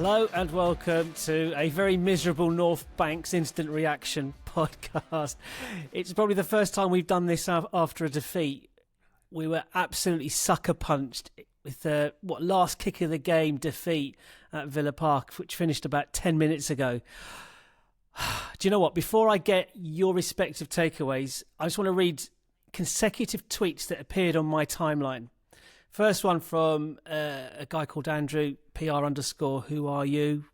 Hello and welcome to a very miserable North Banks instant reaction podcast. It's probably the first time we've done this after a defeat. We were absolutely sucker punched with the last kick of the game defeat at Villa Park, which finished about 10 minutes ago. Do you know what? Before I get your respective takeaways, I just want to read consecutive tweets that appeared on my timeline. First one from a guy called Andrew, PR_, who are you?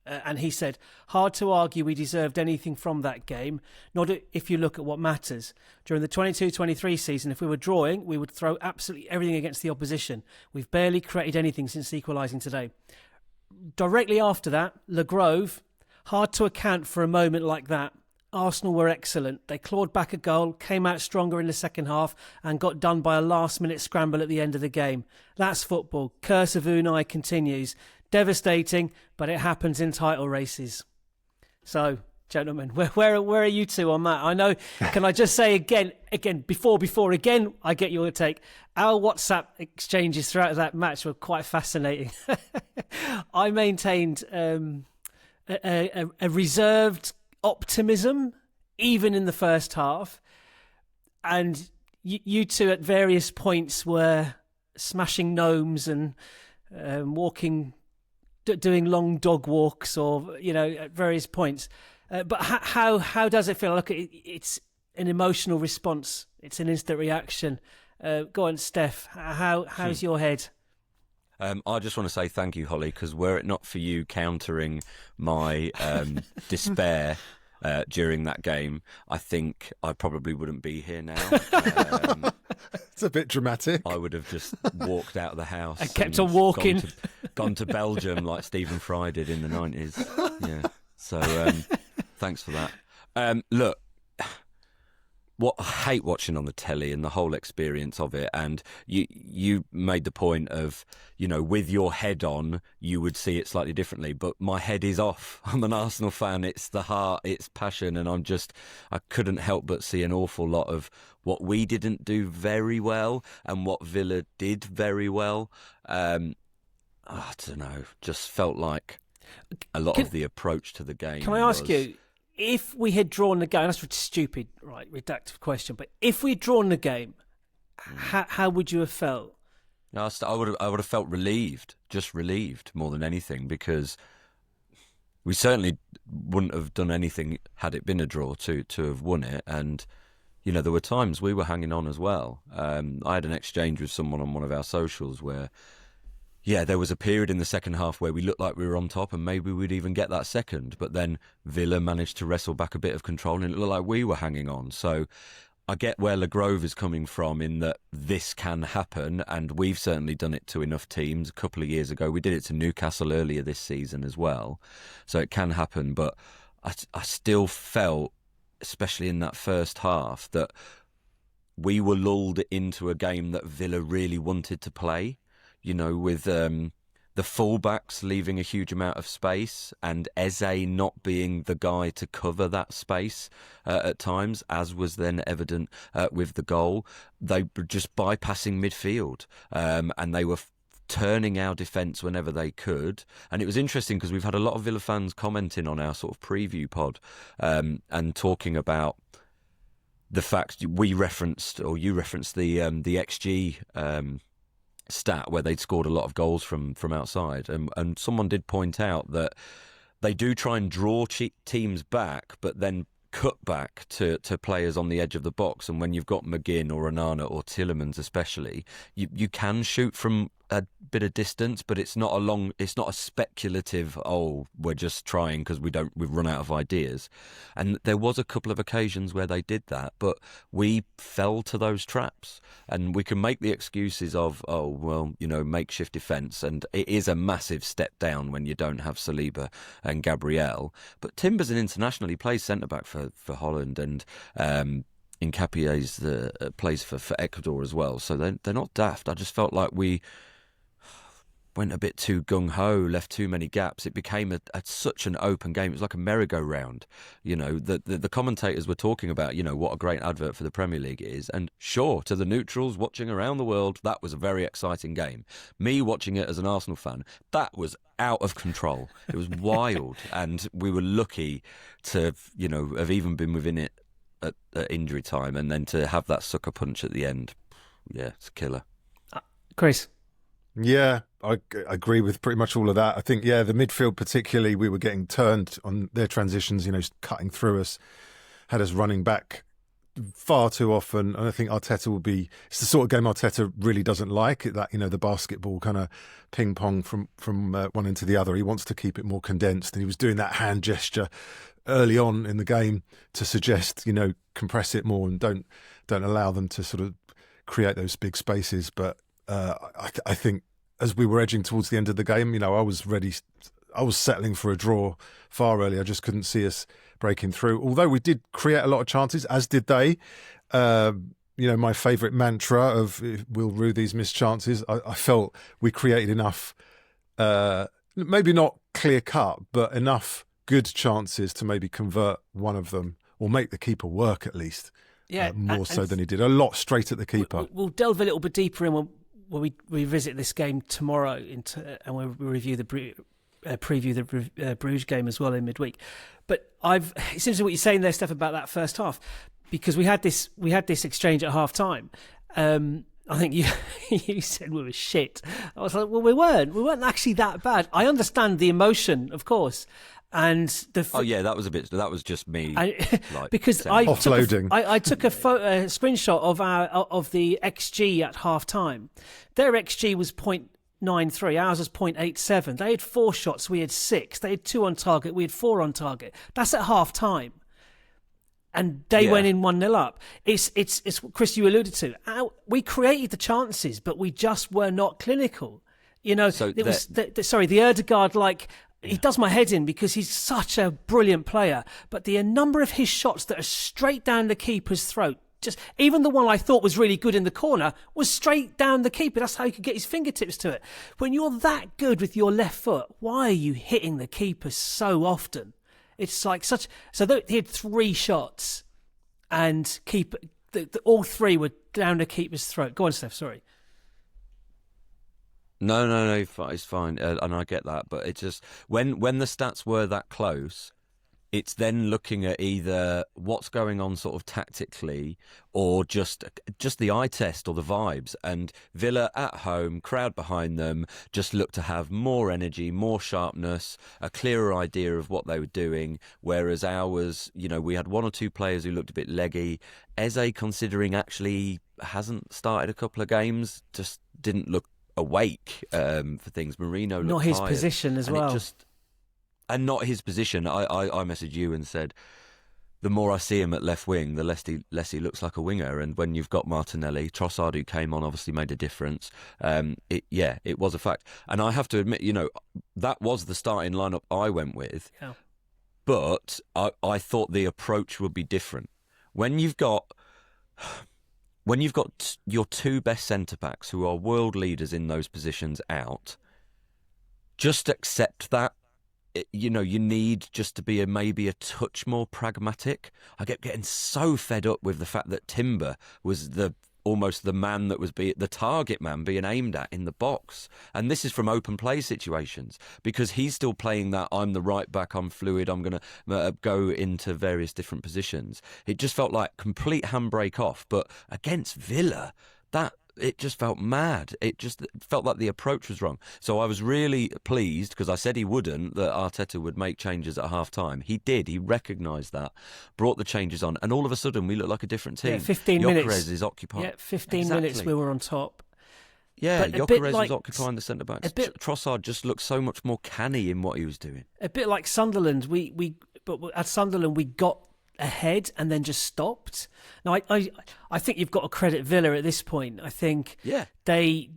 And he said, hard to argue we deserved anything from that game, not if you look at what matters. During the 22-23 season, if we were drawing, we would throw absolutely everything against the opposition. We've barely created anything since equalising today. Directly after that, Le Grove, hard to account for a moment like that. Arsenal were excellent. They clawed back a goal, came out stronger in the second half and got done by a last-minute scramble at the end of the game. That's football. Curse of Unai continues. Devastating, but it happens in title races. So, gentlemen, where are you two on that? I know, can I just say again, before I get your take, our WhatsApp exchanges throughout that match were quite fascinating. I maintained a reserved optimism even in the first half, and you two at various points were smashing gnomes and doing long dog walks, or at various points. But how does it feel? Look, it's an emotional response. It's an instant reaction. Go on, Steph. How's your head? I just want to say thank you, Holly, because were it not for you countering my despair during that game, I think I probably wouldn't be here now. It's a bit dramatic. I would have just walked out of the house. I kept on walking. Gone to Belgium like Stephen Fry did in the 90s. Yeah. So thanks for that. Look, what I hate watching on the telly and the whole experience of it, and you made the point of, with your head on, you would see it slightly differently, but my head is off. I'm an Arsenal fan. It's the heart, it's passion, and I couldn't help but see an awful lot of what we didn't do very well and what Villa did very well. I don't know, just felt like a lot of the approach to the game. Can I ask you, if we had drawn the game, that's a stupid, reductive question, but if we'd drawn the game, how would you have felt? I would have felt relieved, just relieved more than anything, because we certainly wouldn't have done anything had it been a draw to have won it. And, there were times we were hanging on as well. I had an exchange with someone on one of our socials where, there was a period in the second half where we looked like we were on top and maybe we'd even get that second. But then Villa managed to wrestle back a bit of control and it looked like we were hanging on. So I get where Le Grove is coming from in that this can happen, and we've certainly done it to enough teams. A couple of years ago, we did it to Newcastle earlier this season as well. So it can happen. But I still felt, especially in that first half, that we were lulled into a game that Villa really wanted to play. With the fullbacks leaving a huge amount of space and Eze not being the guy to cover that space at times, as was then evident with the goal. They were just bypassing midfield, and they were turning our defence whenever they could. And it was interesting because we've had a lot of Villa fans commenting on our sort of preview pod and talking about the fact you referenced the XG stat where they'd scored a lot of goals from outside, and someone did point out that they do try and draw teams back, but then cut back to players on the edge of the box. And when you've got McGinn or Onana or Tielemans especially, you can shoot from a bit of distance, but it's not a speculative, we're just trying because we've run out of ideas. And there was a couple of occasions where they did that, but we fell to those traps. And we can make the excuses of, makeshift defence, and it is a massive step down when you don't have Saliba and Gabriel. But Timber's an international. He plays centre-back for Holland, and Nkapie's plays for Ecuador as well. So they're not daft. I just felt like we went a bit too gung-ho, left too many gaps. It became such an open game. It was like a merry-go-round. The commentators were talking about, what a great advert for the Premier League it is. And sure, to the neutrals watching around the world, that was a very exciting game. Me watching it as an Arsenal fan, that was out of control. It was wild. And we were lucky to, have even been within it at injury time, and then to have that sucker punch at the end. Yeah, it's a killer. Chris? Yeah, I agree with pretty much all of that. I think, the midfield particularly, we were getting turned on their transitions, cutting through us, had us running back far too often. And I think Arteta it's the sort of game Arteta really doesn't like, that, the basketball kind of ping pong from one end to the other. He wants to keep it more condensed. And he was doing that hand gesture early on in the game to suggest, compress it more and don't allow them to sort of create those big spaces. But I think as we were edging towards the end of the game, I was ready. I was settling for a draw far early. I just couldn't see us breaking through. Although we did create a lot of chances, as did they. My favourite mantra of we'll rue these missed chances. I felt we created enough, maybe not clear cut, but enough good chances to maybe convert one of them or make the keeper work at least. Yeah, more so than he did. A lot straight at the keeper. We'll delve a little bit deeper in when we revisit this game tomorrow, and we'll review preview the Bruges game as well in midweek. But it's interesting what you're saying there, Steph, about that first half, because we had this exchange at half time. I think you said we were shit. I was like, well, we weren't actually that bad. I understand the emotion, of course. And that was just me. Because offloading. I took a screenshot of the XG at half time. Their XG was 0.93, ours was 0.87. They had 4 shots, we had 6. They had 2 on target, we had 4 on target. That's at half time. And they went in 1-0 up. It's Chris, you alluded to. We created the chances, but we just were not clinical. The Erdegaard, he does my head in because he's such a brilliant player. But the number of his shots that are straight down the keeper's throat, just even the one I thought was really good in the corner was straight down the keeper. That's how he could get his fingertips to it. When you're that good with your left foot, why are you hitting the keeper so often? It's like such. So he had 3 shots, and all 3 were down the keeper's throat. Go on, Steph. Sorry. No, it's fine, and I get that, but it's just when the stats were that close, it's then looking at either what's going on sort of tactically or just the eye test or the vibes. And Villa at home, crowd behind them, just looked to have more energy, more sharpness, a clearer idea of what they were doing, whereas ours, we had 1 or 2 players who looked a bit leggy. Eze, considering actually hasn't started a couple of games, just didn't look awake for things. Marino looked not his tired, position as well. And not his position. I messaged you and said, the more I see him at left wing, the less he looks like a winger. And when you've got Martinelli, Trossard, who came on, obviously made a difference. It was a fact. And I have to admit, that was the starting lineup I went with. Yeah. But I thought the approach would be different. When you've got your 2 best centre-backs who are world leaders in those positions out, just accept that. You need just to be maybe a touch more pragmatic. I kept getting so fed up with the fact that Timber was almost the man that was the target man being aimed at in the box. And this is from open play situations, because he's still playing that I'm the right back, I'm fluid, I'm going to go into various different positions. It just felt like complete handbrake off. But against Villa, it just felt mad. It just felt like the approach was wrong. So I was really pleased, because I said he wouldn't, that Arteta would make changes at half-time. He did. He recognised that, brought the changes on, and all of a sudden we look like a different team. Yeah, 15 minutes. Gyökeres is occupied. Yeah, 15 minutes we were on top. Yeah, Gyökeres was occupying the centre-backs. Trossard just looked so much more canny in what he was doing. A bit like Sunderland. But at Sunderland we got ahead and then just stopped. Now I think you've got to credit Villa at this point. I think they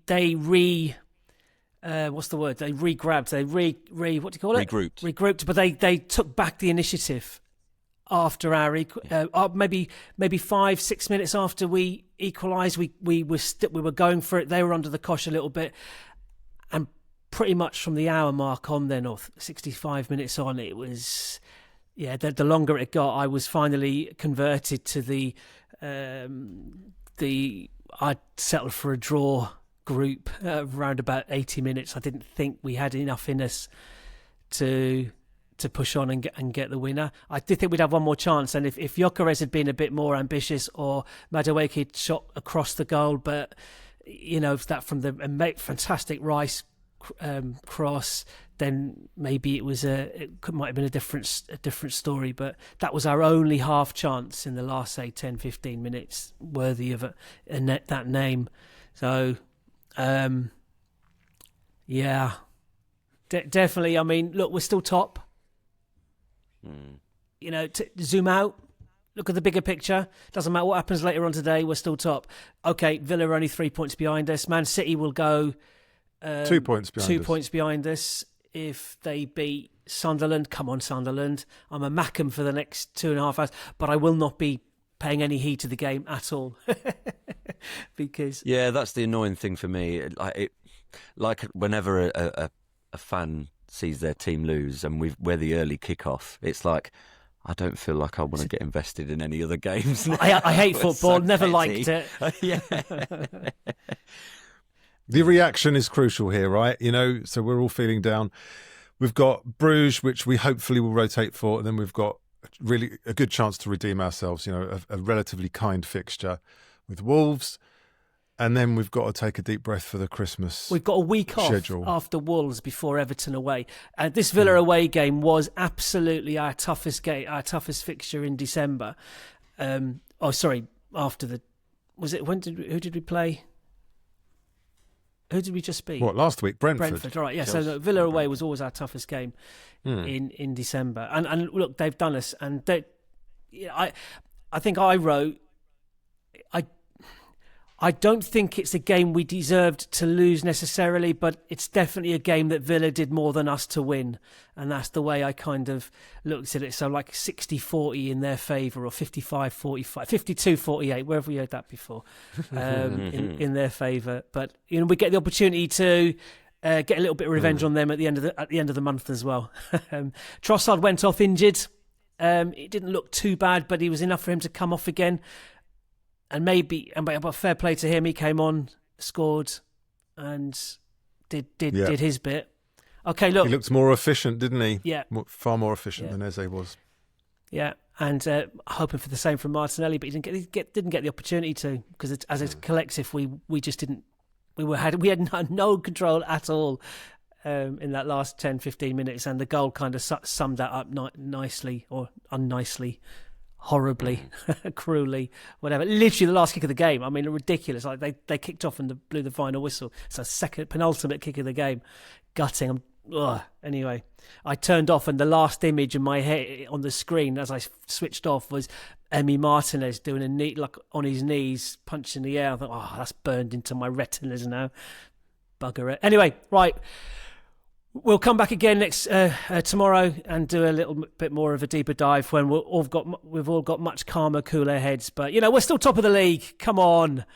what's the word? They re-grabbed. They what do you call it? Regrouped. But they took back the initiative after our maybe 5-6 minutes after we equalised. We were going for it. They were under the cosh a little bit, and pretty much from the hour mark on then, or 65 minutes on, it was, the longer it got, I was finally converted to the I'd settled for a draw group around about 80 minutes. I didn't think we had enough in us to push on and get the winner. I did think we'd have one more chance, and if Gyökeres had been a bit more ambitious, or Madueke had shot across the goal, but that from the fantastic Rice cross, then maybe it might have been a different story. But that was our only half chance in the last, say, 10-15 minutes worthy of that name. So definitely. I mean, look, we're still top. Zoom out, look at the bigger picture. Doesn't matter what happens later on today, we're still top. Okay, Villa are only 3 points behind us. Man City will go 2 points behind us. 2 points behind us if they beat Sunderland. Come on, Sunderland. I'm a Mackham for the next 2.5 hours, but I will not be paying any heed to the game at all. Because that's the annoying thing for me. Like whenever a fan sees their team lose and we're the early kickoff, it's like, I don't feel like I want to get invested in any other games now. I hate football, never liked it. The reaction is crucial here, right? So we're all feeling down. We've got Bruges, which we hopefully will rotate for, and then we've got really a good chance to redeem ourselves, a relatively kind fixture with Wolves. And then we've got to take a deep breath for the Christmas. We've got a week schedule off after Wolves before Everton away. This Villa away game was absolutely our toughest fixture in December. After the... Who did we play? Who did we just beat? What, last week? Brentford. Brentford, right. Yeah, so Villa away was always our toughest game in December. And look, they've done us. And I think I wrote... I don't think it's a game we deserved to lose necessarily, but it's definitely a game that Villa did more than us to win. And that's the way I kind of looked at it. So like 60-40 in their favour, or 55-45, 52-48, where have we heard that before, in their favour. But we get the opportunity to get a little bit of revenge on them at the end of the month as well. Trossard went off injured. It didn't look too bad, but it was enough for him to come off again. And but fair play to him, he came on, scored, and did his bit. Okay, look, he looked more efficient, didn't he? Yeah, far more efficient than Eze was. Yeah, and hoping for the same from Martinelli, but he didn't get the opportunity to, because as a collective, we just didn't. We had no control at all in that last 10-15 minutes, and the goal kind of summed that up nicely or unnicely. Horribly, cruelly, whatever. Literally the last kick of the game. I mean, ridiculous. Like they kicked off and blew the final whistle. It's a penultimate kick of the game. Gutting. Anyway, I turned off, and the last image in my head on the screen as I switched off was Emi Martinez doing a knee, like on his knees, punching the air. I thought, that's burned into my retinas now. Bugger it. Anyway, right. We'll come back again next tomorrow and do a little bit more of a deeper dive when we've all got much calmer, cooler heads. But we're still top of the league. Come on,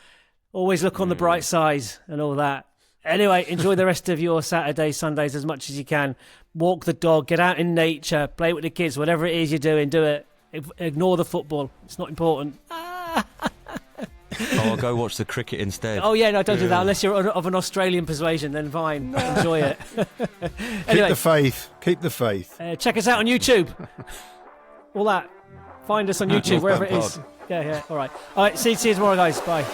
always look on the bright side and all that. Anyway, enjoy the rest of your Saturdays, Sundays as much as you can. Walk the dog, get out in nature, play with the kids, whatever it is you're doing, do it. Ignore the football; it's not important. I'll go watch the cricket instead. Oh yeah, no, don't do that unless you're of an Australian persuasion. Then fine, enjoy it. Anyway, Keep the faith. Check us out on YouTube. All that. Find us on YouTube wherever it is. Yeah. All right. See you tomorrow, guys. Bye.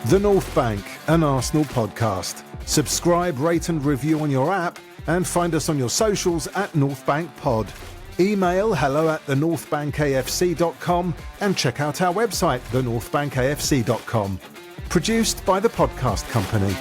The North Bank, an Arsenal podcast. Subscribe, rate and review on your app, and find us on your socials at North Bank Pod. Email hello@thenorthbankafc.com and check out our website, thenorthbankafc.com. Produced by the Podcast Company.